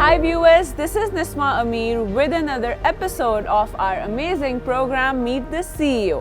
Hi viewers, this is Nisma Ameer with another episode of our amazing program Meet the CEO,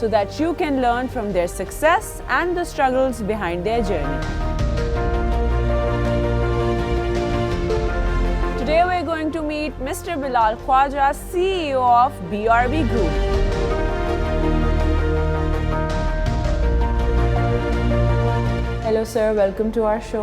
so that you can learn from their success and the struggles behind their journey. Today we're going to meet Mr. Bilal Khwaja, CEO of BRB Group. Hello sir, welcome to our show.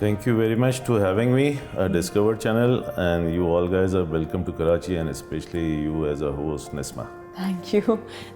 Thank you very much to having me, Discover Channel, and you all guys are welcome to Karachi, and especially you as a host, Nisma. Thank you.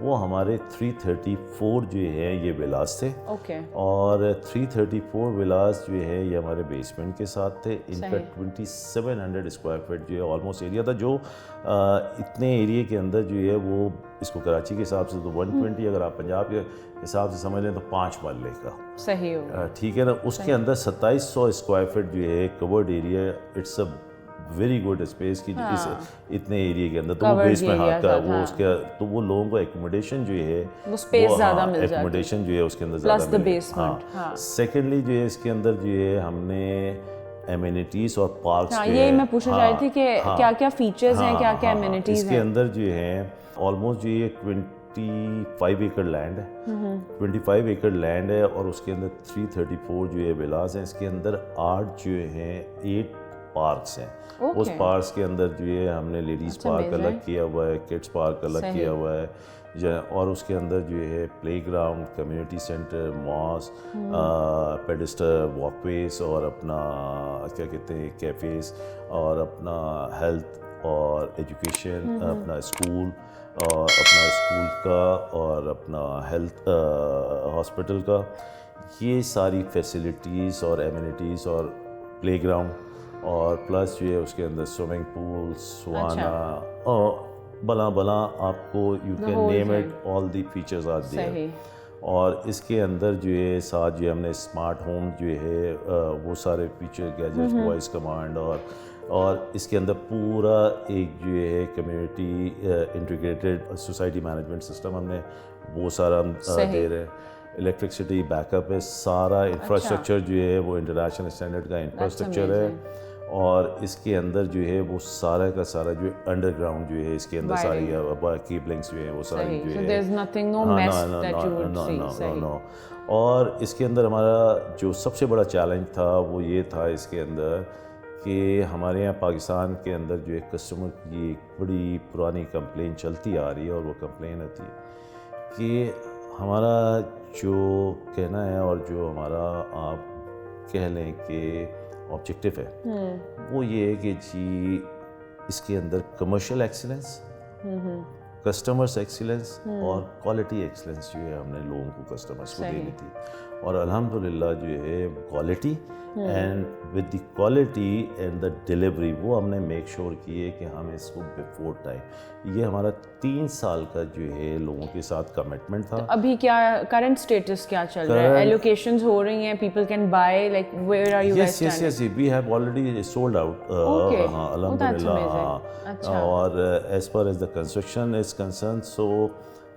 وہ ہمارے 334 جو ہے یہ villas تھے okay اور 334 villas جو ہے یہ ہمارے بیسمنٹ کے ساتھ تھے. ان کا 2700 اسکوائر فٹ جو ہے آلموسٹ ایریا تھا, جو اتنے ایریے کے اندر جو ہے وہ اس کو کراچی کے حساب سے تو 120, اگر آپ پنجاب کے حساب سے سمجھ لیں تو 5 مرلے کا صحیح ہو. ٹھیک ہے نا. اس کے اندر 2700 اسکوائر فٹ جو ہے covered area, it's a very good space کی اس اتنے ایریا کے اندر. تو وہ بیس میں ہاتھ کا وہ اس کے تو وہ لوگوں کو ایکوموڈیشن جو ہے وہ اسپیس زیادہ مل جاتی ہے, ایکوموڈیشن جو ہے اس کے اندر زیادہ مل. ہاں سیکنڈلی جو ہے اس کے اندر جو ہے ہم نے ایمینٹیز اور پارکس ہاں یہ میں پوچھنا چاہ رہی تھی کہ کیا کیا فیچرز ہیں, کیا کیا ایمینٹیز ہیں. اس کے اندر جو ہے آلموسٹ جو یہ 25 ایکڑ لینڈ ہے, 25 ایکڑ لینڈ ہے اور اس کے اندر 334 جو ہے ولاز ہیں. اس کے اندر 8 جو ہیں 8 پارکس ہیں. اس پارکس کے اندر جو ہے ہم نے لیڈیز پارک الگ کیا ہوا ہے, کڈس پارک الگ کیا ہوا ہے, اور اس کے اندر جو ہے playground, community centre, mosque, pedestrian walkways اور اپنا کیا کہتے ہیں کیفیز, اور اپنا ہیلتھ اور ایجوکیشن, اپنا اسکول اور اپنا اسکول کا اور اپنا ہیلتھ ہاسپٹل کا, یہ ساری فیسلٹیز اور ایمینٹیز اور پلے گراؤنڈ, اور پلس جو ہے اس کے اندر سوئمنگ پول, سوانا, اور بلا آپ کو you can name it, all the features are there. اور اس کے اندر جو ہے ساتھ جو ہم نے اسمارٹ ہوم جو ہے وہ سارے فیچر, گیجٹ, وائس کمانڈ, اور اس کے اندر پورا ایک جو ہے community integrated society management system ہم نے وہ سارا ہم دے رہے ہیں. الیکٹرکسٹی بیک اپ ہے, سارا انفراسٹرکچر جو ہے وہ انٹرنیشنل اسٹینڈرڈ کا انفراسٹرکچر ہے. اور اس کے اندر جو ہے وہ سارا کا سارا جو انڈر گراؤنڈ جو ہے اس کے اندر ساری کیبلنگس جو ہے وہ ساری جو ہے. اور اس کے اندر ہمارا جو سب سے بڑا چیلنج تھا وہ یہ تھا اس کے اندر کہ ہمارے یہاں پاکستان کے اندر جو ایک کسٹمر کی ایک بڑی پرانی کمپلین چلتی آ رہی ہے, اور وہ کمپلین ہوتی ہے کہ ہمارا جو کہنا ہے اور جو ہمارا آپ کہہ لیں کہ آبجیکٹیو ہے وہ یہ ہے کہ جی اس کے اندر کمرشل ایکسیلنس, کسٹمرس ایکسیلنس اور کوالٹی ایکسیلنس جو ہے ہم نے لوگوں کو کسٹمرس کو دینی تھی. اور الحمدللہ جو ہے quality and with the quality and the delivery وہ ہم نے میک شور کی ہے کہ ہم اس کو بیفور ٹائم, یہ ہمارا 3 سال کا جو ہے لوگوں کے ساتھ کمٹمنٹ تھا. ابھی کیا کرنٹ اسٹیٹس کیا چل رہا ہے, ایلوکیشنز ہو رہی ہیں, people can buy, like where are you guys standing? Yes we have already sold out. ہاں الحمدللہ. اور as per as the construction is concern, so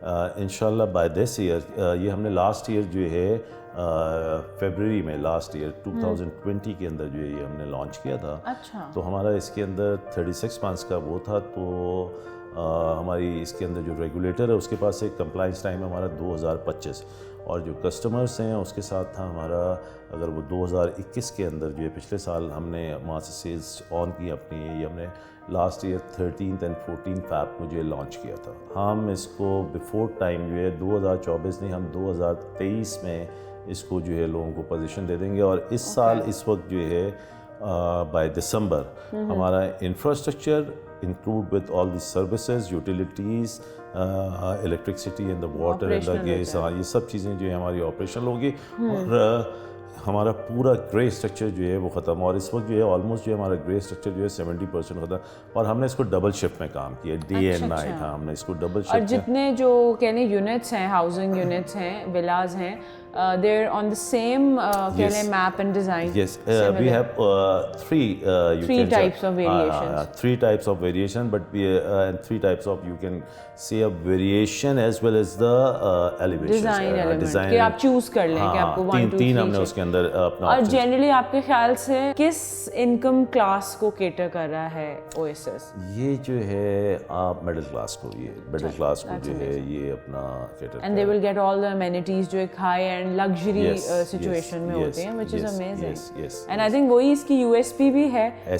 انشاءاللہ بائی دس ایئر, یہ ہم نے لاسٹ ایئر جو ہے فیبرری میں لاسٹ ایئر 2020 کے اندر جو ہے یہ ہم نے لانچ کیا تھا. تو ہمارا اس کے اندر 36 منتھس کا وہ تھا. تو ہماری اس کے اندر جو ریگولیٹر ہے اس کے پاس ایک کمپلائنس ٹائم ہے ہمارا 2025, اور جو کسٹمرس ہیں اس کے ساتھ تھا ہمارا, اگر وہ 2021 کے اندر جو ہے پچھلے سال ہم نے وہاں سے سیلز آن کی اپنی, یہ ہم نے لاسٹ ایئر 13 اور 14 فیب کو جو ہے لانچ کیا تھا. ہم اس کو بیفور ٹائم جو ہے 2024 نہیں, ہم 2023 میں اس کو جو ہے لوگوں کو پوزیشن دے دیں گے. اور اس سال اس وقت جو ہے بائی دسمبر ہمارا infrastructure include with all the services, utilities, electricity and the water and the gas, یہ سب چیزیں جو ہے ہماری آپریشنل ہوگی. اور ہمارا پورا گرے اسٹرکچر جو ہے وہ ختم, اور اس وقت جو ہے آلموسٹ جو ہے ہمارا گرے اسٹرکچر جو ہے 70% ختم. اور ہم نے اس کو ڈبل شفٹ میں کام کیا, ڈے اینڈ نائٹ. ہم نے اس کو ڈبل شفٹ. اور جتنے جو کہنے یونٹس ہیں, ہاؤسنگ یونٹس ہیں, ولاز ہیں, they're on the same map and design. Yes, we have three types of variations. 3 types of variation, but and 3 types of you can see a variation as well as the elevation. Design element کہ آپ choose کر لیں کہ آپ کو 1 2 3 ہم نے اس کے اندر اپنا. اور جنرلی آپ کے خیال سے کس انکم کلاس کو کیٹر کر رہا ہے اویسس؟ یہ جو ہے آپ مڈل کلاس کو, یہ مڈل کلاس کو جو ہے یہ اپنا کیٹر. And they will get all the amenities جو ایک ہائی اینڈ لگژری سچویشن میں ہوتے ہیں, which is amazing. And I think وہی اس کی USP بھی ہے,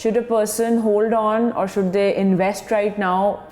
Should a person hold on or should they invest right now?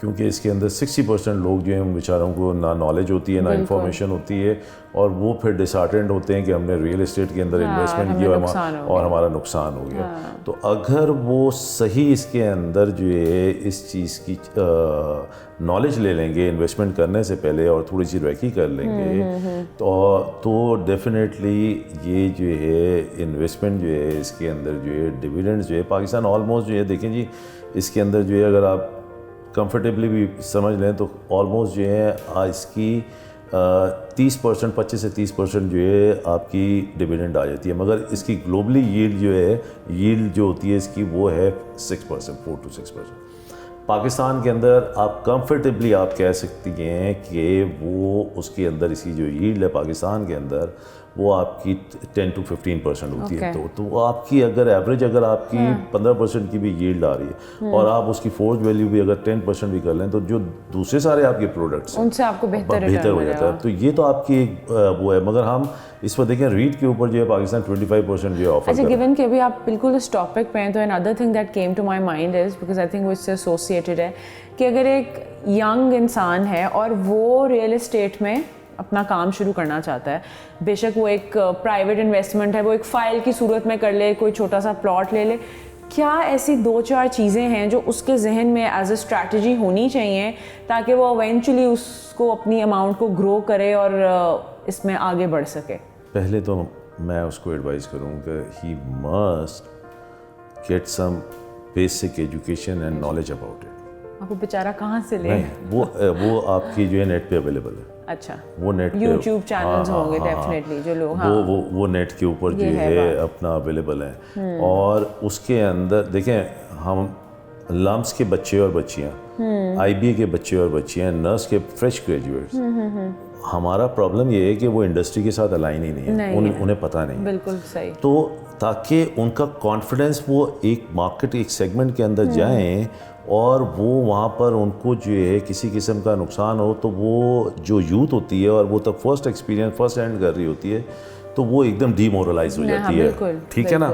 کیونکہ اس کے اندر 60% لوگ جو ہیں ان بیچاروں کو نہ نالج ہوتی ہے نہ انفارمیشن ہوتی ہے, اور وہ پھر ڈسہارٹنڈ ہوتے ہیں کہ ہم نے ریئل اسٹیٹ کے اندر انویسٹمنٹ کیا اور ہمارا نقصان ہو گیا. تو اگر وہ صحیح اس کے اندر جو ہے اس چیز کی نالج لے لیں گے انویسٹمنٹ کرنے سے پہلے اور تھوڑی سی ریکی کر لیں گے تو ڈیفینیٹلی یہ جو ہے انویسٹمنٹ جو ہے اس کے اندر جو ہے ڈویڈنڈز جو ہے پاکستان آلموسٹ جو ہے دیکھیں جی اس کے اندر جو ہے اگر آپ کمفرٹیبلی بھی سمجھ لیں تو آلموسٹ جو ہے اس کی 30% 25 سے 30% جو ہے آپ کی ڈویڈنڈ آ جاتی ہے, مگر اس کی گلوبلی ییلڈ جو ہے ییلڈ جو ہوتی ہے اس کی وہ ہے 6%, 4 to 6%. پاکستان کے اندر آپ کمفرٹیبلی آپ کہہ سکتی ہیں کہ وہ اس کے اندر اس کی جو ییلڈ ہے پاکستان کے اندر وہ آپ کی 10 to 15% ہوتی ہے. تو آپ کی اگر ایوریج اگر آپ کی 15% کی بھی ییلڈ آ رہی ہے اور آپ اس کی فورس ویلیو بھی اگر 10% بھی کر لیں تو جو دوسرے سارے آپ کے پروڈکٹس ان سے آپ کو بہتر ہو جاتا ہے. تو یہ تو آپ کی ایک وہ ہے, مگر ہم اس پر دیکھیں ریٹ کے اوپر جو ہے پاکستان 25% جو ہے آفر. اچھا, گیون کہ ابھی آپ بالکل اس ٹاپک پہ ہیں تو another thing that came to my mind is because I think وہ اس سے associated ہے کہ اگر ایک ینگ انسان ہے اور وہ ریئل اسٹیٹ میں اپنا کام شروع کرنا چاہتا ہے, بے شک وہ ایک پرائیویٹ انویسٹمنٹ ہے, وہ ایک فائل کی صورت میں کر لے, کوئی چھوٹا سا پلاٹ لے لے, کیا ایسی 2-4 چیزیں ہیں جو اس کے ذہن میں ایز اے اسٹریٹجی ہونی چاہیے تاکہ وہ ایونچولی اس کو اپنی اماؤنٹ کو گرو کرے اور اس میں آگے بڑھ سکے؟ پہلے تو میں اس کو ایڈوائز کروں کہ he must get some basic education and knowledge about it. آپ کو بیچارہ کہاں سے لے؟ وہ آپ کی جو ہے نیٹ پہ اویلیبل ہے. اچھا, وہ نیٹ پہ یوٹیوب چینلز ہوں گے ڈیفینیٹلی جو لوگ وہ نیٹ کے اوپر جو ہے اپنا اویلیبل ہے. اور اس کے اندر دیکھیں ہم لمس کے بچے اور بچیاں, آئی بی اے کے بچے اور بچیاں, نرس کے فریش گریجویٹس, ہمارا پرابلم یہ ہے کہ وہ انڈسٹری کے ساتھ الائن ہی نہیں ہے, انہیں پتہ نہیں. بالکل صحیح. تو تاکہ ان کا کانفیڈنس وہ ایک مارکیٹ ایک سیگمنٹ کے اندر جائیں اور وہ وہاں پر ان کو جو ہے کسی قسم کا نقصان ہو تو وہ جو یوتھ ہوتی ہے اور وہ تب فرسٹ ایکسپیرینس فرسٹ ہینڈ کر رہی ہوتی ہے تو وہ ایک دم ڈی مورلائز ہو جاتی ہے. ٹھیک ہے نا.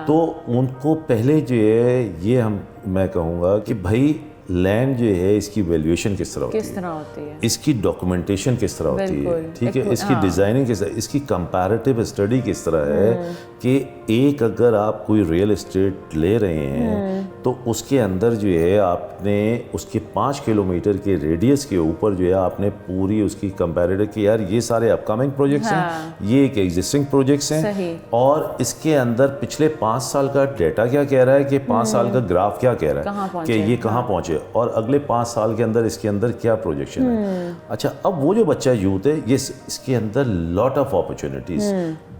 تو ان کو پہلے جو ہے یہ میں کہوں گا کہ بھائی لینڈ جو ہے اس کی ویلیویشن کس طرح ہوتی ہے, اس کی ڈاکومنٹیشن کس طرح ہوتی ہے, ٹھیک ہے, اس کی ڈیزائننگ کس طرح, اس کی کمپیریٹیو اسٹڈی کس طرح ہے کہ ایک اگر آپ کوئی ریئل اسٹیٹ لے رہے ہیں تو اس کے اندر جو ہے آپ نے اس کے 5 کلومیٹر کے ریڈیس کے اوپر جو ہے آپ نے پوری اس کی کمپیریٹیو کہ یار یہ سارے اپ کمنگ پروجیکٹس ہیں, یہ ایک ایگزسٹنگ پروجیکٹس ہیں, اور اس کے اندر پچھلے 5 سال کا ڈیٹا کیا کہہ رہا ہے کہ 5 سال کا گراف کیا کہہ رہا ہے کہ یہ کہاں پہنچے اور اگلے 5 سال کے اندر اس کے اندر کیا پروجیکشن ہے. اچھا, اب وہ جو بچہ یوتھ ہے یہ اس کے اندر لاٹ آف اپرچونیٹیز,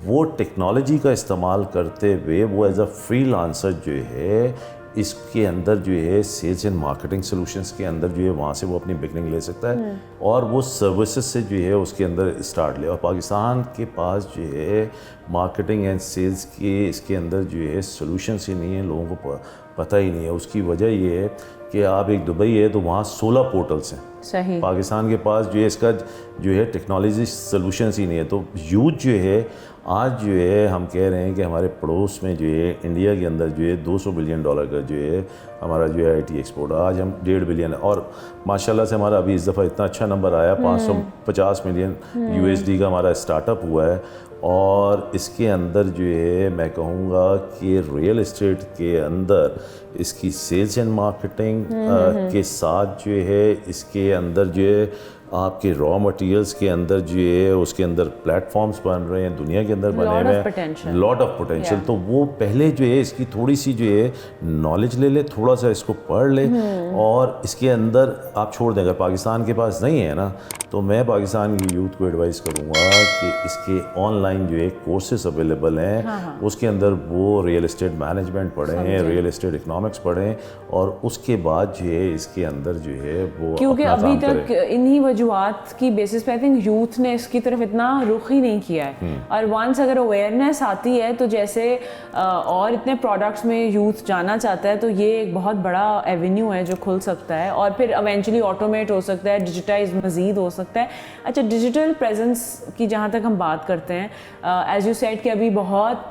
وہ ٹیکنالوجی کا استعمال کرتے ہوئے وہ ایز اے فری لانسر جو ہے اس کے اندر جو ہے سیلز اینڈ مارکیٹنگ سلوشنس کے اندر جو ہے وہاں سے وہ اپنی بگننگ لے سکتا ہے اور وہ سروسز سے جو ہے اس کے اندر اسٹارٹ لے. اور پاکستان کے پاس جو ہے مارکیٹنگ اینڈ سیلز کے اس کے اندر جو ہے سلوشنس ہی نہیں ہیں, لوگوں کو پتہ ہی نہیں ہے. اس کی وجہ یہ ہے کہ آپ ایک دبئی ہے تو وہاں 16 پورٹلس ہیں. صحیح. پاکستان کے پاس جو ہے اس کا جو ہے ٹیکنالوجی سلوشنس ہی نہیں ہے. تو یوتھ جو ہے آج جو ہے ہم کہہ رہے ہیں کہ ہمارے پڑوس میں جو ہے انڈیا کے اندر جو ہے $200 بلین کا جو ہے ہمارا جو ہے آئی ٹی ایکسپورٹ, آج ہم 1.5 بلین اور ماشاءاللہ سے ہمارا ابھی اس دفعہ اتنا اچھا نمبر آیا, $550 ملین USD کا ہمارا اسٹارٹ اپ ہوا ہے. اور اس کے اندر جو ہے میں کہوں گا کہ ریئل اسٹیٹ کے اندر اس کی سیلز اینڈ مارکیٹنگ کے ساتھ جو ہے اس کے اندر جو ہے آپ کے را مٹیریلس کے اندر جو ہے اس کے اندر پلیٹ فارمز بن رہے ہیں, دنیا کے اندر بنے ہوئے ہیں, لاٹ آف پوٹینشیل. تو وہ پہلے جو ہے اس کی تھوڑی سی جو ہے نالج لے لے, تھوڑا سا اس کو پڑھ لے اور اس کے اندر آپ چھوڑ دیں. اگر پاکستان کے پاس نہیں ہے نا تو میں پاکستان کی یوتھ کو ایڈوائز کروں گا کہ اس کے آن لائن جو ہے کورسز اویلیبل ہیں, اس کے اندر وہ ریئل اسٹیٹ مینجمنٹ پڑھیں, ریئل اسٹیٹ اکنامکس پڑھیں اور اس کے بعد جو ہے اس کے اندر جو ہے وہ کیونکہ ابھی تک انہی وجوہات کی بیسس پہ آئی تھنک یوتھ نے اس کی طرف اتنا رخ ہی نہیں کیا ہے. اور وانس اگر اویئرنیس آتی ہے تو جیسے اور اتنے پروڈکٹس میں یوتھ جانا چاہتا ہے تو یہ ایک بہت بڑا ایونیو ہے جو کھل سکتا ہے اور پھر ایونچولی آٹومیٹ ہو سکتا ہے, ڈیجیٹائز مزید ہو سکتا ہے. اچھا, ڈیجیٹل پریزنس کی جہاں تک ہم بات کرتے ہیں, ایز یو سیڈ کہ ابھی بہت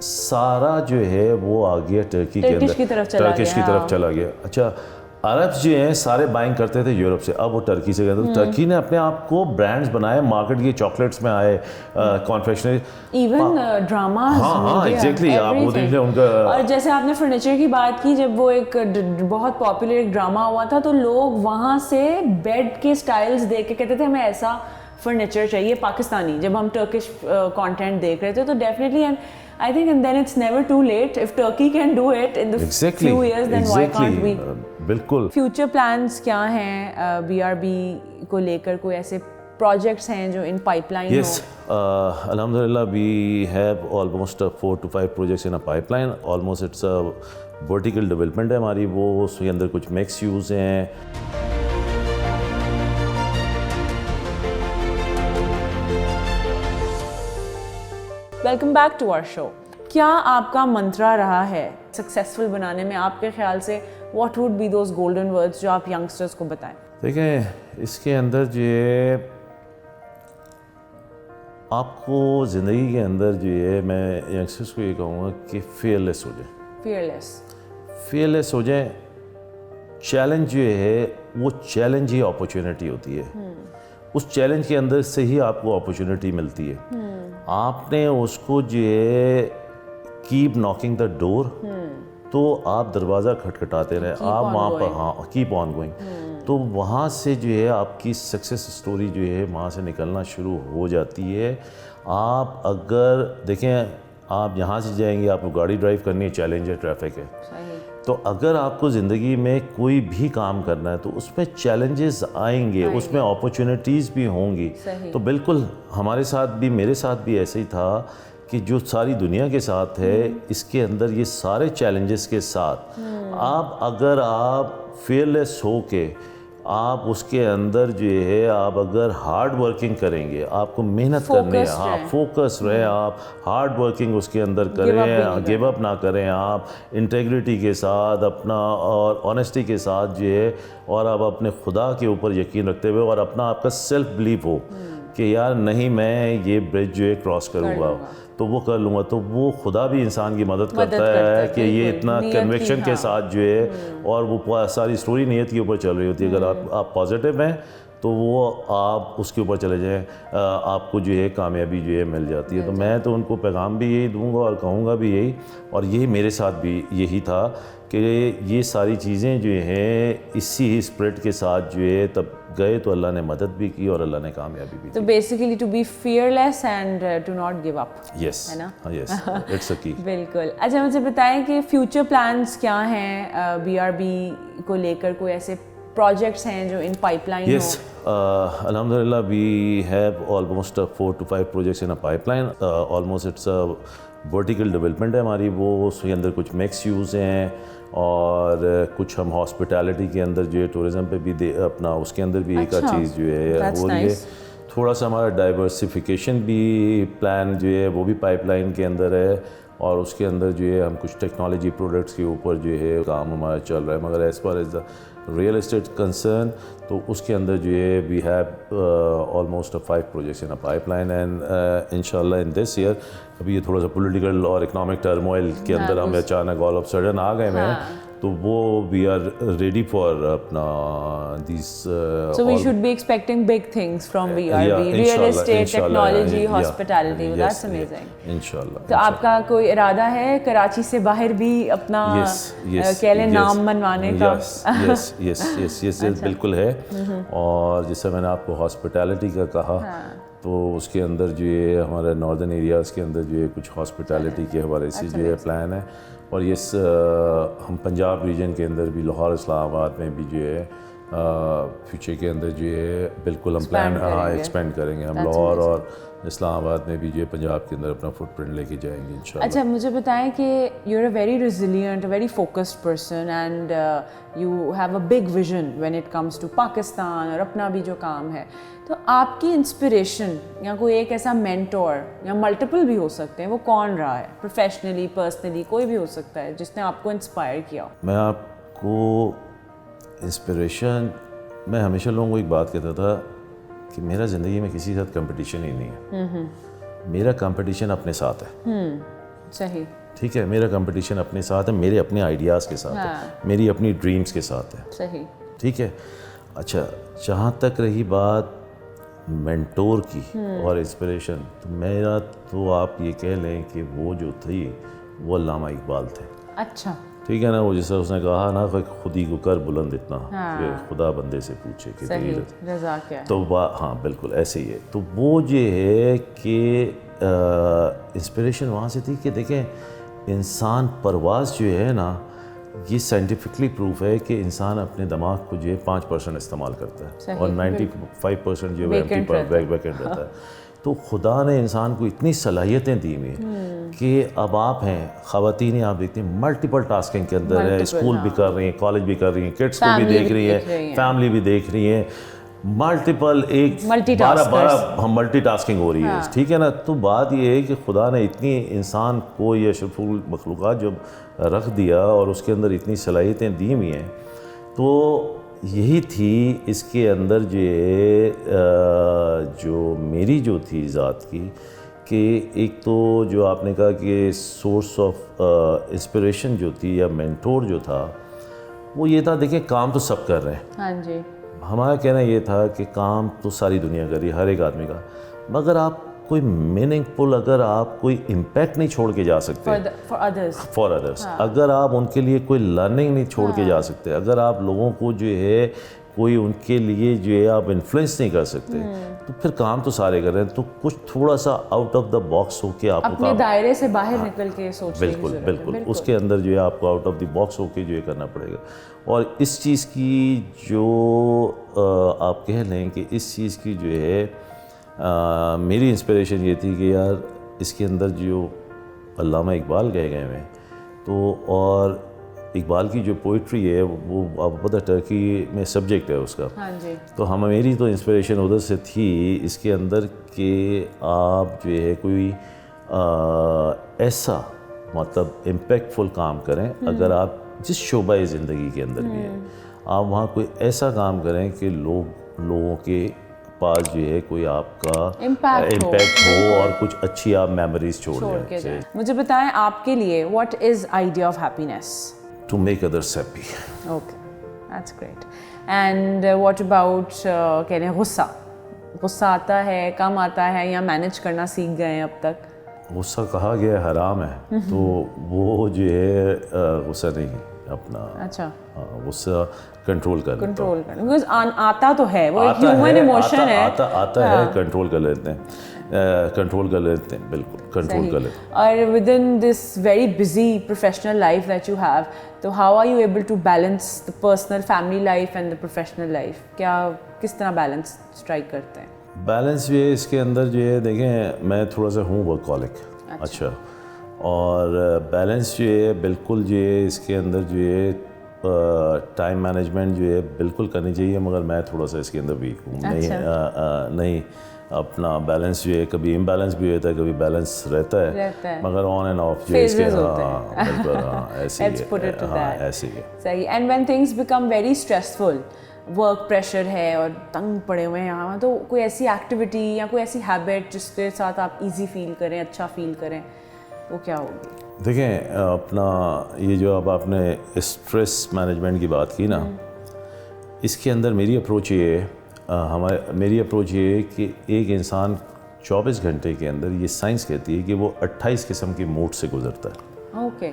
سارا جو ہے وہ آ گیا ٹرکی کے اندر, ٹرکش کی طرف چلا گیا. اچھا عرب جو ہیں سارے بائنگ کرتے تھے یورپ سے, اب وہ ٹرکی سے گئے. تو ٹرکی نے اپنے آپ کو برانڈز بنائے, مارکیٹ کی چاکلیٹس میں آئے, کانفیکشنری, ایون ڈراماز. ہاں ایگزیکٹلی, آپ وہ دیکھ لیں ان کا. اور جیسے آپ نے فرنیچر کی بات کی, جب وہ ایک بہت پاپولر ایک ڈرامہ ہوا تھا تو لوگ وہاں سے بیڈ کے اسٹائلز دیکھ کے کہتے تھے ہمیں ایسا فرنیچر چاہیے پاکستانی. جب ہم ٹرکش کانٹینٹ دیکھ رہے تھے تو definitely, and I think and then it's never too late. If Turkey can do it in the few years, then why can't we? بالکل. Future plans کیا ہیں BRB کو لے کر؟ کوئی ایسے projects ہیں جو in pipeline who? Yes, alhamdulillah we have almost 4 to 5 projects in a pipeline. Almost it's a vertical development ہے ہماری, وہ اس کے اندر کچھ mixed use ہیں. ویلکم بیک ٹو آور شو. کیا آپ کا منترا رہا ہے سکسیزفل بنانے میں آپ کے خیال سے؟ What would be those golden words جو آپ ینگسٹرز کو بتائیں؟ دیکھیں اس کے اندر جو ہے آپ کو زندگی کے اندر جو ہے میں ینگسٹرز کو یہ کہوں گا کہ فیئرلیس ہو جائیں. فیئرلیس ہو جائیں. چیلنج جو ہے وہ چیلنج ہی اپرچونیٹی ہوتی ہے. اس چیلنج کے اندر سے ہی آپ کو اپرچونیٹی ملتی ہے. آپ نے اس کو جو ہے کیپ ناکنگ دا ڈور, تو آپ دروازہ کھٹکھٹاتے رہے, آپ وہاں پر, ہاں کیپ آن گوئنگ, تو وہاں سے جو ہے آپ کی سکسیس سٹوری جو ہے وہاں سے نکلنا شروع ہو جاتی ہے. آپ اگر دیکھیں آپ یہاں سے جائیں گے, آپ کو گاڑی ڈرائیو کرنی ہے, چیلنج ہے, ٹریفک ہے, تو اگر آپ کو زندگی میں کوئی بھی کام کرنا ہے تو اس میں چیلنجز آئیں گے, اس میں اپرچونیٹیز بھی ہوں گی. تو بالکل ہمارے ساتھ بھی, میرے ساتھ بھی ایسے ہی تھا کہ جو ساری دنیا کے ساتھ ہے اس کے اندر یہ سارے چیلنجز کے ساتھ اگر آپ فیئرلیس ہو کے آپ اس کے اندر جو ہے آپ اگر ہارڈ ورکنگ کریں گے, آپ کو محنت کرنی ہے, ہاں فوکس رہیں, آپ ہارڈ ورکنگ اس کے اندر کریں, گیو اپ نہ کریں, آپ انٹیگریٹی کے ساتھ اپنا اور آنیسٹی کے ساتھ جو ہے, اور آپ اپنے خدا کے اوپر یقین رکھتے ہوئے اور اپنا آپ کا سیلف بلیف ہو کہ یار نہیں میں یہ برج جو ہے کراس کروں گا تو وہ کر لوں گا, تو وہ خدا بھی انسان کی مدد کرتا ہے کہ یہ اتنا کنوکشن کے ساتھ جو ہے, اور وہ ساری سٹوری نیت کے اوپر چل رہی ہوتی ہے. اگر آپ پازیٹیو ہیں تو وہ آپ اس کے اوپر چلے جائیں, آپ کو جو ہے کامیابی جو ہے مل جاتی ہے. تو میں تو ان کو پیغام بھی یہی دوں گا اور کہوں گا بھی یہی, اور یہی میرے ساتھ بھی یہی تھا کہ یہ ساری چیزیں جو ہیں اسی ہی اسپرٹ کے ساتھ جو ہے تب گئے تو اللہ نے مدد بھی کی اور اللہ نے کامیابی بھی دی. تو basically to be fearless and to not give up. Yes, ہے نا, یس, اٹس اے کی. بالکل. اچھا مجھے بتائیں کہ فیوچر پلانس کیا ہیں BRB کو لے کر؟ کوئی ایسے پروجیکٹس ہیں جو ان پائپ لائن ہوں؟ یس, الحمدللہ وی have almost 4 to 5 projects in a pipeline. Almost it's a vertical development ہے ہماری, وہ اس کے اندر کچھ mixed use ہیں اور کچھ ہم ہاسپٹیلٹی کے اندر جو ہے ٹورزم پہ بھی اپنا اس کے اندر بھی ایک چیز جو ہے ہو رہی ہے. تھوڑا سا ہمارا ڈائیورسیفیکیشن بھی پلان جو ہے وہ بھی پائپ لائن کے اندر ہے, اور اس کے اندر جو ہے ہم کچھ ٹیکنالوجی پروڈکٹس کے اوپر جو ہے کام ہمارا چل رہا ہے. مگر as far as the real estate concern تو اس کے اندر جو ہے we have almost 5 projects in a pipeline, and انشاءاللہ ان دس ایئر. ابھی یہ تھوڑا سا پولیٹیکل اور اکنامک ٹرموائل کے اندر ہم اچانک آل آف سڈن آ گئے ہیں, تو وہ وی آر ریڈی فار اپنا دیس. So we should be expecting big things from BRB, real estate, technology, hospitality. That's amazing. انشاءاللہ. تو آپ کا کوئی ارادہ ہے کراچی سے باہر بھی اپنا کہہ لیں نام منوانے کا؟ یس یس یس یس بالکل ہے. اور جیسے میں نے آپ کو ہاسپٹیلٹی کا کہا تو اس کے اندر جو ہے ہمارے ناردرن ایریاز کے اندر جو ہے کچھ ہاسپٹیلٹی کے حوالے سے جو ہے پلان ہے. اور یس ہم پنجاب ریجن کے اندر بھی لاہور اسلام آباد میں بھی جو ہے فیوچر کے اندر جو ہے بالکل ہم پلان ایکسپینڈ کریں گے. ہم لاہور اور اسلام آباد میں بھی جو ہے پنجاب کے اندر اپنا فٹ پرنٹ لے کے جائیں گے انشاءاللہ. اچھا مجھے بتائیں کہ you are a very resilient, very focused person, and you have a big vision when it comes to Pakistan اور اپنا بھی جو کام ہے. تو آپ کی انسپریشن یا کوئی ایک ایسا مینٹور یا ملٹیپل بھی ہو سکتے ہیں, وہ کون رہا ہے؟ پروفیشنلی, پرسنلی, کوئی بھی ہو سکتا ہے جس نے آپ کو انسپائر کیا ہو. میں آپ کو انسپریشن, میں ہمیشہ لوگوں کو ایک بات کہتا تھا کہ میرا زندگی میں کسی کے ساتھ کمپٹیشن ہی نہیں ہے, میرا کمپٹیشن اپنے ساتھ ہے. صحیح. ٹھیک ہے, میرا کمپٹیشن اپنے ساتھ ہے, میرے اپنے آئیڈیاز کے ساتھ ہے, میری اپنی ڈریمز کے ساتھ ہے. صحیح. ٹھیک ہے. اچھا, جہاں تک رہی بات مینٹور کی اور انسپریشن, تو میرا تو آپ یہ کہہ لیں کہ وہ جو تھی وہ علامہ اقبال تھے. اچھا. ٹھیک ہے نا, وہ جیسے اس نے کہا نا کہ خود ہی کو کر بلند اتنا کہ خدا بندے سے پوچھے کہ صحیح. رضا کیا ہے. تو ہاں بالکل ایسے ہی ہے. تو وہ یہ ہے کہ انسپریشن وہاں سے تھی کہ دیکھیں انسان پرواز جو ہے نا, یہ سائنٹیفکلی پروف ہے کہ انسان اپنے دماغ کو جو ہے 5% استعمال کرتا ہے اور 95% جو ہے ویکنٹ رہتا ہے. تو خدا نے انسان کو اتنی صلاحیتیں دی ہوئی ہیں کہ اب آپ ہیں خواتین, آپ دیکھتے ہیں ملٹیپل ٹاسکنگ کے اندر ہے, اسکول بھی کر رہی ہیں, کالج بھی کر رہی ہیں, کڈس کو بھی دیکھ رہی ہیں, فیملی بھی دیکھ رہی ہیں, ملٹیپل ایک 12 ملٹی ٹاسکنگ ہو رہی ہے. ٹھیک ہے نا. تو بات یہ ہے کہ خدا نے اتنی انسان کو یہ اشرف المخلوقات جب رکھ دیا اور اس کے اندر اتنی صلاحیتیں دی ہوئی ہیں, تو یہی تھی اس کے اندر جو میری جو تھی ذات کی, کہ ایک تو جو آپ نے کہا کہ سورس آف انسپریشن جو تھی یا مینٹور جو تھا, وہ یہ تھا دیکھیں کام تو سب کر رہے ہیں. ہاں جی. ہمارا کہنا یہ تھا کہ کام تو ساری دنیا کر رہی ہے, ہر ایک آدمی کا, مگر آپ کوئی میننگ فل, اگر آپ کوئی امپیکٹ نہیں چھوڑ کے جا سکتے فار ادرس, اگر آپ ان کے لیے کوئی لرننگ نہیں چھوڑ کے جا سکتے, اگر آپ لوگوں کو جو ہے کوئی ان کے لیے جو ہے آپ انفلوئنس نہیں کر سکتے, تو پھر کام تو سارے کر رہے ہیں. تو کچھ تھوڑا سا آؤٹ آف دا باکس ہو کے آپ کو اپنے دائرے سے باہر نکل کے سوچنے کی ضرورت ہے. بالکل اس کے اندر جو ہے آپ کو آؤٹ آف دی باکس ہو کے جو ہے کرنا پڑے گا. اور اس چیز کی جو آپ کہہ لیں کہ اس چیز کی جو ہے میری انسپریشن یہ تھی کہ یار اس کے اندر جو علامہ اقبال کہے گئے ہیں, تو اور اقبال کی جو پوئٹری ہے وہ آپ کو پتہ ٹرکی میں سبجیکٹ ہے اس کا. ہاں جی. تو میری تو انسپریشن ادھر سے تھی اس کے اندر کہ آپ جو ہے کوئی ایسا مطلب امپیکٹ فل کام کریں, اگر آپ جس شعبۂ زندگی کے اندر بھی ہیں, آپ وہاں کوئی ایسا کام کریں کہ لوگوں کے پاس جو ہے کوئی آپ کا امپیکٹ ہو اور کچھ اچھی آپ میموریز چھوڑ جائیں. مجھے بتائیں آپ کے لیے what is idea of happiness? To make others happy. Okay, that's great. And what about کہہ رہے ہیں غصہ آتا ہے, کم آتا ہے, یا مینیج کرنا سیکھ گئے ہیں اب تک؟ غصہ کہا گیا حرام ہے, تو وہ جو ہے غصہ نہیں اپنا. اچھا. غصہ کنٹرول کرنا, بیکاز آتا تو ہے, وہ ایک ہیومن ایموشن ہے, آتا ہے, کنٹرول کر لیتے ہیں, بالکل کنٹرول کر لیتے ہیں. اور with in this very busy professional life that you have, تو how are you able to balance the personal family life and the professional life? کس طرح بیلنس اسٹرائک کرتے ہیں؟ بیلنس جو ہے اس کے اندر جو ہے دیکھیں میں تھوڑا سا ہوں ورکہولک. اچھا. اور بیلنس جو ہے بالکل جو ہے اس کے اندر جو ہے ٹائم مینجمنٹ جو ہے بالکل کرنی چاہیے, مگر میں تھوڑا سا اس کے اندر ویک ہوں. نہیں اپنا بیلنس جو ہے کبھی امبیلنس بھی ہوتا ہے, کبھی بیلنس رہتا ہے, مگر آن اینڈ آف جو ہے اس کے بالکل ایسے ہی ہے. صحیح. And when things become very stressful, work pressure ہے اور تنگ پڑے ہوئے ہیں یہاں, تو کوئی ایسی ایکٹیویٹی یا کوئی ایسی ہیبٹ جس کے ساتھ آپ ایزی فیل کریں, اچھا فیل کریں, وہ کیا ہوگی؟ دیکھیں اپنا یہ جو اب آپ نے اسٹریس مینجمنٹ کی بات کی نا, اس کے اندر میری اپروچ یہ ہے کہ ایک انسان 24 گھنٹے کے اندر, یہ سائنس کہتی ہے کہ وہ 28 قسم کے موڈ سے گزرتا ہے. اوکے.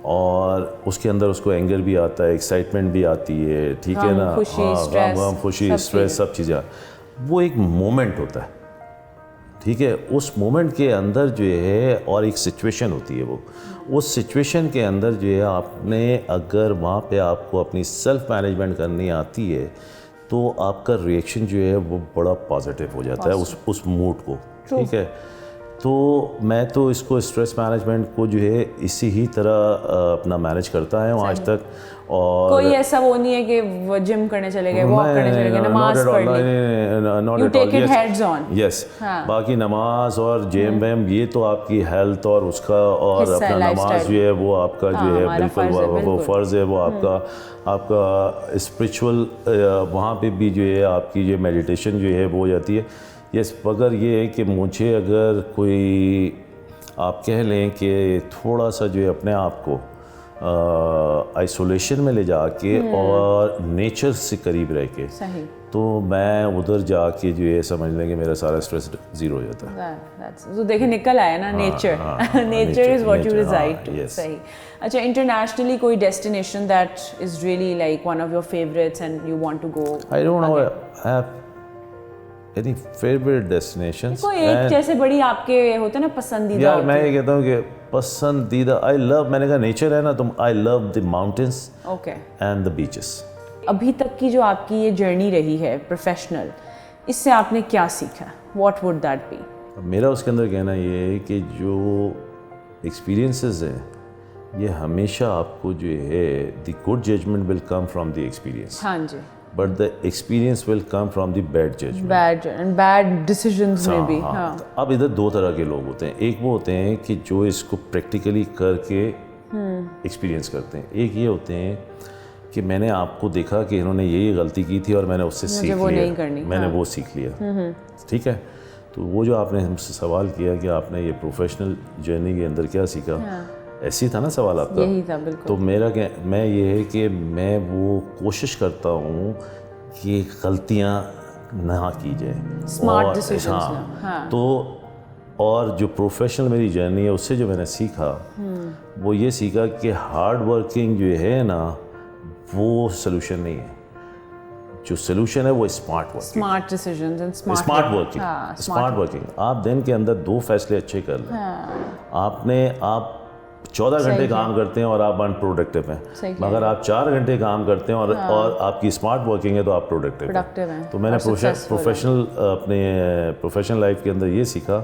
اور اس کے اندر اس کو اینگر بھی آتا ہے, ایکسائٹمنٹ بھی آتی ہے, ٹھیک ہے نا, غم, خوشی, اسٹریس, سب چیزیں. وہ ایک مومنٹ ہوتا ہے, ٹھیک ہے. اس مومنٹ کے اندر جو ہے اور ایک سچویشن ہوتی ہے, وہ اس سچویشن کے اندر جو ہے آپ نے اگر وہاں پہ آپ کو اپنی سیلف مینجمنٹ کرنی آتی ہے, تو آپ کا ریئیکشن جو ہے وہ بڑا پازیٹیو ہو جاتا ہے اس موڈ کو, ٹھیک ہے. تو میں تو اس کو اسٹریس مینجمنٹ کو جو ہے اسی ہی طرح اپنا مینیج کرتا ہے آج تک. اور کوئی ایسا وہ نہیں ہے کہ وہ جم کرنے چلے گئے, واک کرنے چلے گئے, نماز پڑھ لی, یو ٹیک اٹ ہیڈز آن. یس, باقی نماز اور جم ویم یہ تو آپ کی ہیلتھ اور اس کا, اور اپنا نماز جو ہے وہ آپ کا جو ہے بالکل وہ فرض ہے, وہ آپ کا اسپریچول, وہاں پہ بھی جو ہے آپ کی جو میڈیٹیشن جو ہے وہ ہو جاتی ہے. یس, مگر یہ ہے کہ مجھے اگر کوئی آپ کہہ لیں کہ تھوڑا سا جو ہے اپنے آپ کو آئسولیشن میں لے جا کے اور نیچر سے قریب رہ کے صحیح. تو میں ادھر جا کے جو یہ سمجھ لیں کہ میرا سارا اسٹریس زیرو ہو جاتا ہے. تو دیکھیں نکل آیا نا nature. Nature is what you reside to. صحیح. اچھا, انٹرنیشنلی کوئی destination that is really like one of your favourites and you want to go? I don't know have any favourite destinations. کوئی ایک جیسے بڑی آپ کے ہوتے نا پسندیدہ؟ یار میں یہ کہتا ہوں کہ پسندیدہ آئی لو, میں نے کہا نیچر ہے نا, تو I love the mountains and the beaches. ابھی تک کی جو آپ کی یہ جرنی رہی ہے پروفیشنل, اس سے آپ نے کیا سیکھا؟ What would that be? میرا اس کے اندر کہنا یہ ہے کہ جو ایکسپیرینسز ہیں یہ ہمیشہ آپ کو جو ہے the good judgment will come from the experience. ہاں جی. But the experience will come from the bad judgment, bad decisions میں بھی. ہاں. اب ادھر دو طرح کے لوگ ہوتے ہیں. ایک وہ ہوتے ہیں کہ جو اس کو پریکٹیکلی کر کے ایکسپیرینس کرتے ہیں. ایک یہ ہوتے ہیں کہ میں نے آپ کو دیکھا کہ انہوں نے یہی غلطی کی تھی اور میں نے اس سے سیکھ لیا, میں نے وہ سیکھ لیا. ٹھیک ہے, تو وہ جو آپ نے ہم سے سوال کیا کہ آپ نے یہ پروفیشنل جرنی کے اندر کیا سیکھا, ایسی تھا نا سوال آپ کا؟ یہی تھا بالکل. تو میرا میں یہ ہے کہ میں وہ کوشش کرتا ہوں کہ غلطیاں نہ کی جائیں. Smart decisions. ہاں. تو اور جو پروفیشنل میری جرنی ہے اس سے جو میں نے سیکھا وہ یہ سیکھا کہ ہارڈ ورکنگ جو ہے نا وہ سلوشن نہیں ہے. جو سلوشن ہے وہ smart working, smart decisions and smart working. Smart working آپ دن کے اندر 2 فیصلے اچھے کر لیں. آپ 14 گھنٹے کام کرتے ہیں اور آپ ان پروڈکٹیو ہیں, مگر آپ 4 گھنٹے کام کرتے ہیں اور آپ کی اسمارٹ ورکنگ ہے تو آپ پروڈکٹیو ہیں. تو میں نے پروفیشنل لائف کے اندر یہ سیکھا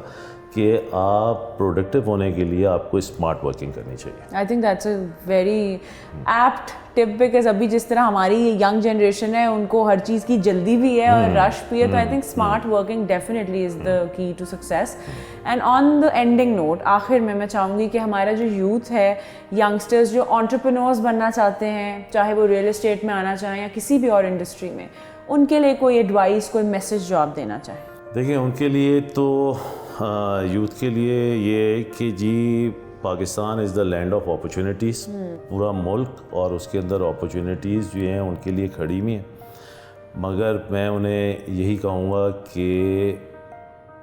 کہ آپ پروڈکٹیو ہونے کے لیے آپ کو اسمارٹ ورکنگ کرنی چاہیے. I think that's a very apt tip, because ابھی جس طرح ہماری ینگ جنریشن ہے ان کو ہر چیز کی جلدی بھی ہے اور رش بھی ہے, تو I think smart working definitely is the key to success. And on the ending note, آخر میں چاہوں گی کہ ہمارا جو یوتھ ہے, ینگسٹرز جو انٹرپرینورز بننا چاہتے ہیں, چاہے وہ ریئل اسٹیٹ میں آنا چاہیں یا کسی بھی اور انڈسٹری میں, ان کے لیے کوئی ایڈوائس, کوئی میسج جو آپ دینا چاہیں؟ دیکھیں ان کے لیے تو یوتھ کے لیے یہ کہ جی پاکستان از دا لینڈ آف اپرچونیٹیز. پورا ملک اور اس کے اندر اپرچونیٹیز جو ہیں ان کے لیے کھڑی ہوئی ہیں, مگر میں انہیں یہی کہوں گا کہ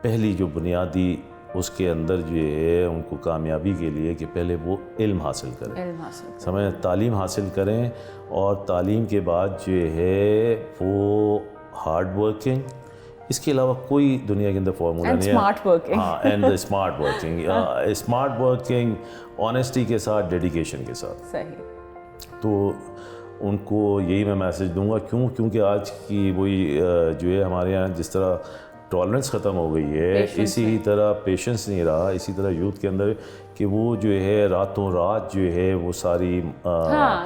پہلی جو بنیادی اس کے اندر جو ہے ان کو کامیابی کے لیے کہ پہلے وہ علم حاصل کریں, سمجھ تعلیم حاصل کریں, اور تعلیم کے بعد جو ہے وہ ہارڈ ورکنگ, اس کے علاوہ کوئی دنیا کے اندر فارمولا نہیں ہے. ہاں, and smart working. Smart working honesty کے ساتھ, ڈیڈیکیشن کے ساتھ. صحیح. تو ان کو یہی میں میسج دوں گا. کیونکہ آج کی وہی جو ہے ہمارے یہاں جس طرح ٹالرنس ختم ہو گئی ہے, اسی طرح پیشنس نہیں رہا, اسی طرح یوتھ کے اندر کہ وہ جو ہے راتوں رات جو ہے وہ ساری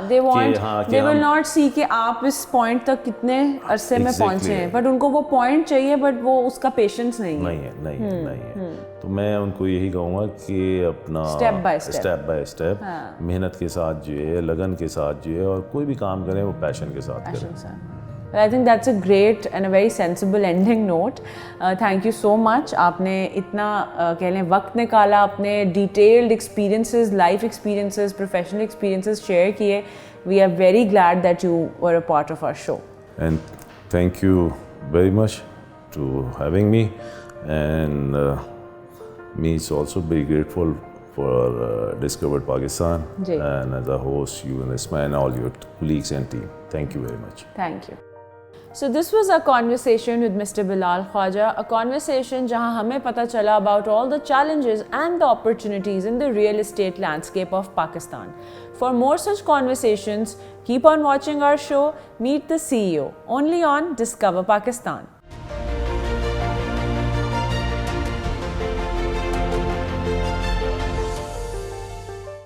they will not see کہ آپ اس پوائنٹ تک کتنے عرصے میں پہنچے ہیں, بٹ ان کو وہ پوائنٹ چاہیے, بٹ وہ اس کا پیشنس نہیں ہے. تو میں ان کو یہی کہوں گا کہ اپنا اسٹیپ بائی اسٹیپ محنت کے ساتھ جو ہے, لگن کے ساتھ جو ہے, اور کوئی بھی کام کریں وہ پیشن کے ساتھ کریں. I think that's a great and a very sensible ending note. Thank you so much. آپ نے اتنا کہہ لیں وقت نکالا, اپنے detailed experiences, life experiences, professional experiences share کیے. We are very glad that you were a part of our show. And thank you very much to having me, and me is also very grateful for Discovered Pakistan, and as a host, you and Ismail and all your colleagues and team. Thank you very much. Thank you. So this was our conversation with Mr. Bilal Khwaja, a conversation jahan hame pata chala about all the challenges and the opportunities in the real estate landscape of Pakistan. For more such conversations, keep on watching our show, Meet the CEO, only on Discover Pakistan.